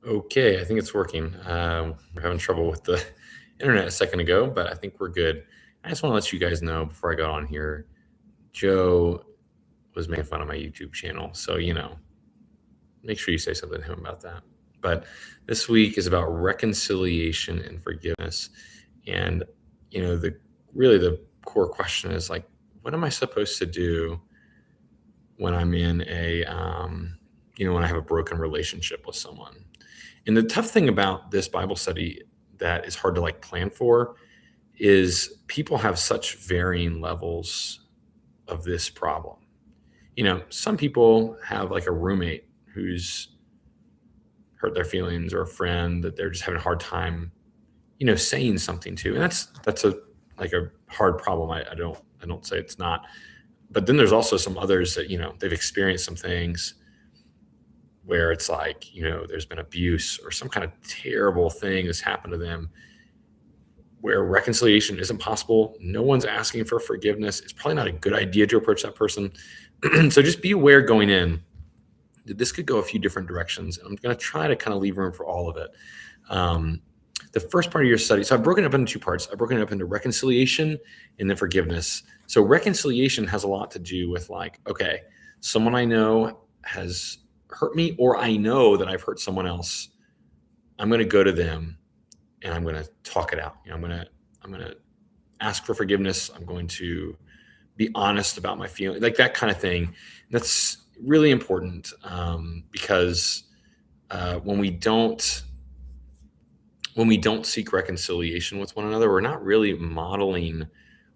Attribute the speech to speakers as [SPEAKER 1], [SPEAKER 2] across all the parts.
[SPEAKER 1] Okay, I think it's working. We're having trouble with the internet a second ago, but I think we're good. I just want to let you guys know before I got on here, Joe was making fun of my YouTube channel. So, make sure you say something to him about that. But this week is about reconciliation and forgiveness. And, the core question is like, what am I supposed to do when I'm in when I have a broken relationship with someone? And the tough thing about this Bible study that is hard to like plan for is people have such varying levels of this problem. Some people have like a roommate who's hurt their feelings or a friend that they're just having a hard time, saying something to. And that's a like a hard problem. I don't say it's not. But then there's also some others that, they've experienced some things where it's like, there's been abuse or some kind of terrible thing that's happened to them where reconciliation isn't possible. No one's asking for forgiveness. It's probably not a good idea to approach that person. So just be aware going in that this could go a few different directions. And I'm going to try to kind of leave room for all of it. The first part of your study, so I've broken it up into two parts. I've broken it up into reconciliation and then forgiveness. So reconciliation has a lot to do with like, okay, someone I know has hurt me, or I know that I've hurt someone else. I'm going to go to them and I'm going to talk it out. I'm going to ask for forgiveness. I'm going to be honest about my feelings, like that kind of thing. That's really important because when we don't seek reconciliation with one another, we're not really modeling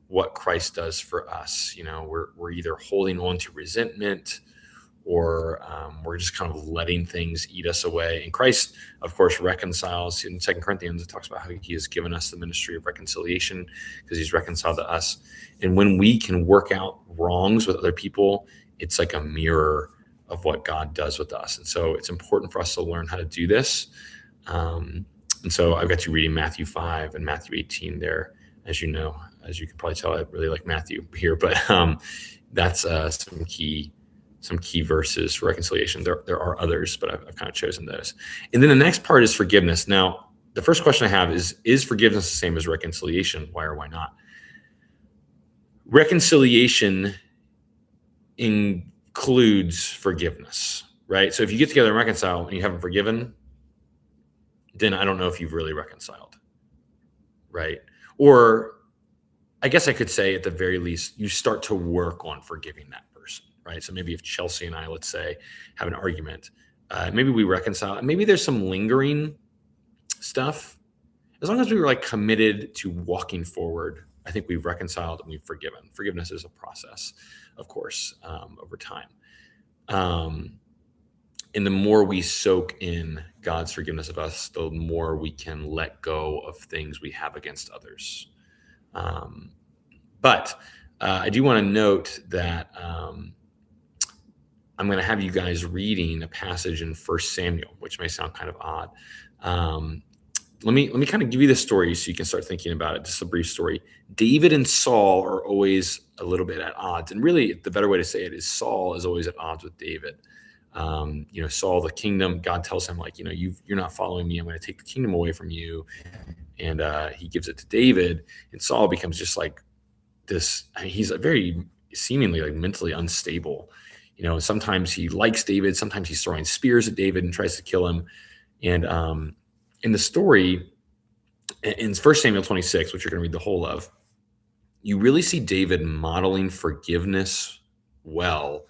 [SPEAKER 1] what Christ does for us. We're either holding on to resentment or we're just kind of letting things eat us away. And Christ, of course, reconciles. In 2 Corinthians, it talks about how he has given us the ministry of reconciliation because he's reconciled to us. And when we can work out wrongs with other people, it's like a mirror of what God does with us. And so it's important for us to learn how to do this. And so I've got you reading Matthew 5 and Matthew 18 there. As you know, as you can probably tell, I really like Matthew here, but that's some key verses for reconciliation. There are others, but I've kind of chosen those. And then the next part is forgiveness. Now, the first question I have is forgiveness the same as reconciliation? Why or why not? Reconciliation includes forgiveness, right? So if you get together and reconcile and you haven't forgiven, then I don't know if you've really reconciled, right? Or I guess I could say at the very least, you start to work on forgiving that person, right? So maybe if Chelsea and I, let's say, have an argument, maybe we reconcile. Maybe there's some lingering stuff. As long as we were like committed to walking forward, I think we've reconciled and we've forgiven. Forgiveness is a process, of course, over time. And the more we soak in God's forgiveness of us, the more we can let go of things we have against others. But I do want to note that I'm going to have you guys reading a passage in 1 Samuel, which may sound kind of odd. Let me kind of give you the story so you can start thinking about it. Just a brief story. David and Saul are always a little bit at odds. And really, the better way to say it is Saul is always at odds with David. Saul, the kingdom, God tells him, like, you're not following me. I'm going to take the kingdom away from you. And he gives it to David. And Saul becomes just like this. He's a very seemingly like mentally unstable. Sometimes he likes David. Sometimes he's throwing spears at David and tries to kill him. And in the story, in 1 Samuel 26, which you're going to read the whole of, you really see David modeling forgiveness well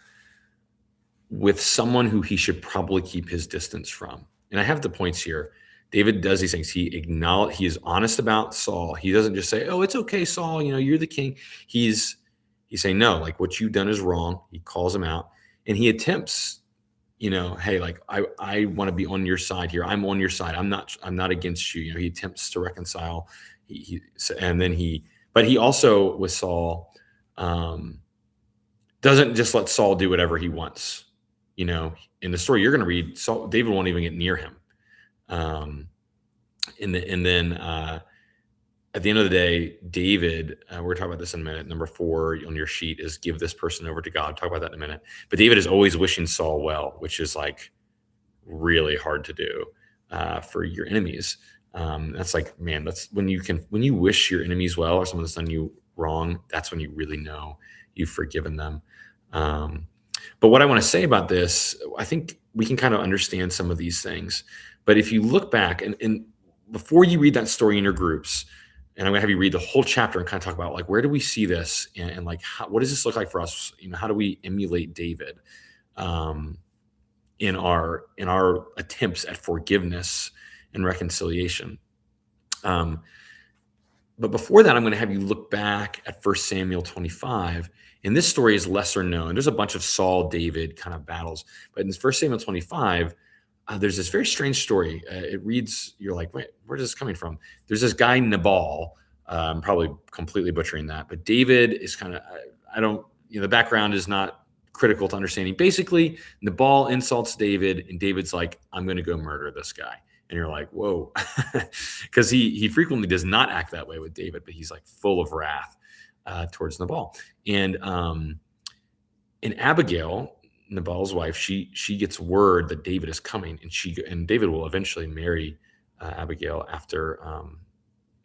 [SPEAKER 1] with someone who he should probably keep his distance from. And I have the points here. David does these things. He is honest about Saul. He doesn't just say, "Oh, it's okay, Saul, you're the king." He's saying, "No, like what you've done is wrong." He calls him out and he attempts, hey, like I want to be on your side here. I'm on your side. I'm not against you. He attempts to reconcile. But he also with Saul doesn't just let Saul do whatever he wants. In the story you're going to read, David won't even get near him. And then at the end of the day, David, we're talking about this in a minute. Number 4 on your sheet is give this person over to God. Talk about that in a minute. But David is always wishing Saul well, which is like really hard to do. for your enemies. That's like, man, that's when you wish your enemies well or someone that's done you wrong, that's when you really know you've forgiven them. Um, but what I want to say about this, I think we can kind of understand some of these things. But if you look back and before you read that story in your groups, and I'm gonna have you read the whole chapter and kind of talk about like where do we see this and like what does this look like for us? How do we emulate David um, in our attempts at forgiveness and reconciliation? Um, but before that, I'm going to have you look back at 1 Samuel 25. And this story is lesser known. There's a bunch of Saul David kind of battles, but in 1 Samuel 25, there's this very strange story. It reads, you're like, wait, where is this coming from? There's this guy Nabal, probably completely butchering that, but David is kind of, I don't, the background is not critical to understanding. Basically, Nabal insults David, and David's like, I'm going to go murder this guy. And you're like, whoa, because he frequently does not act that way with David, but he's like full of wrath towards Nabal. And Abigail, Nabal's wife, she gets word that David is coming, and David will eventually marry Abigail after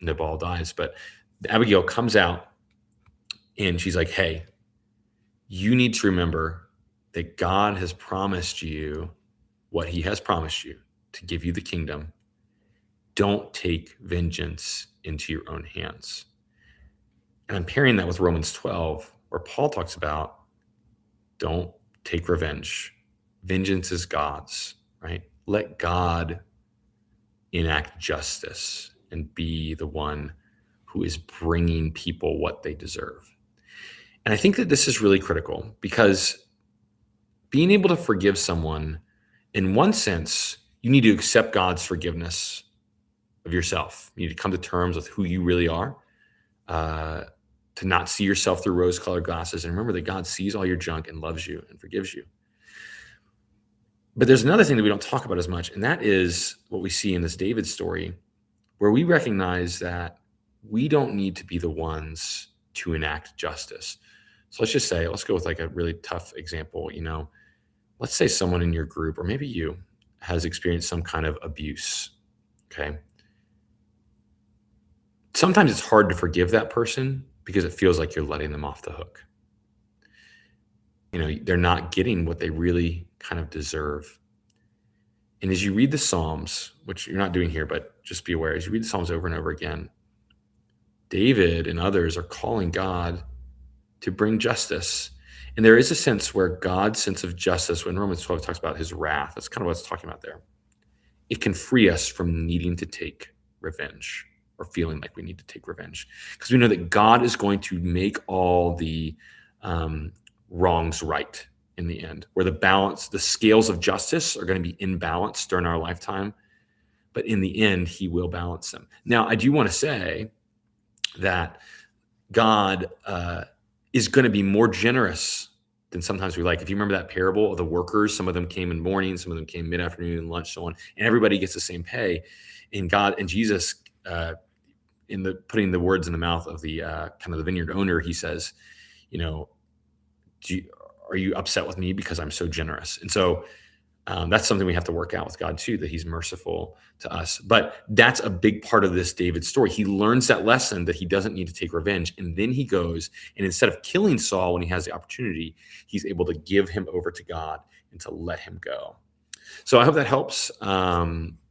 [SPEAKER 1] Nabal dies. But Abigail comes out and she's like, hey, you need to remember that God has promised you what he has promised you, to give you the kingdom. Don't take vengeance into your own hands. And I'm pairing that with Romans 12, where Paul talks about don't take revenge. Vengeance is God's, right? Let God enact justice and be the one who is bringing people what they deserve. And I think that this is really critical because being able to forgive someone, in one sense, you need to accept God's forgiveness of yourself. You need to come to terms with who you really are, to not see yourself through rose-colored glasses, and remember that God sees all your junk and loves you and forgives you. But there's another thing that we don't talk about as much, and that is what we see in this David story, where we recognize that we don't need to be the ones to enact justice. So let's go with like a really tough example. Let's say someone in your group, or maybe you, has experienced some kind of abuse. Okay. Sometimes it's hard to forgive that person because it feels like you're letting them off the hook. They're not getting what they really kind of deserve. And as you read the Psalms, which you're not doing here, but just be aware, as you read the Psalms over and over again, David and others are calling God to bring justice. And there is a sense where God's sense of justice, when Romans 12 talks about his wrath, that's kind of what it's talking about there. It can free us from needing to take revenge or feeling like we need to take revenge, because we know that God is going to make all the wrongs right in the end, where the scales of justice are going to be imbalanced during our lifetime. But in the end, he will balance them. Now, I do want to say that God is going to be more generous than sometimes we like. If you remember that parable of the workers, some of them came in morning, some of them came mid-afternoon, lunch, so on, and everybody gets the same pay. And God and Jesus, putting the words in the mouth of the kind of the vineyard owner, he says, are you upset with me because I'm so generous? And so that's something we have to work out with God too, that he's merciful to us. But that's a big part of this David story. He learns that lesson that he doesn't need to take revenge. And then he goes, and instead of killing Saul when he has the opportunity, he's able to give him over to God and to let him go. So I hope that helps.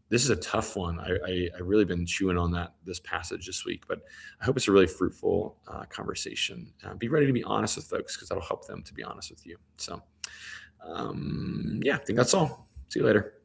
[SPEAKER 1] This is a tough one. I really been chewing on this passage this week, but I hope it's a really fruitful conversation. Be ready to be honest with folks, because that'll help them to be honest with you. So I think that's all. See you later.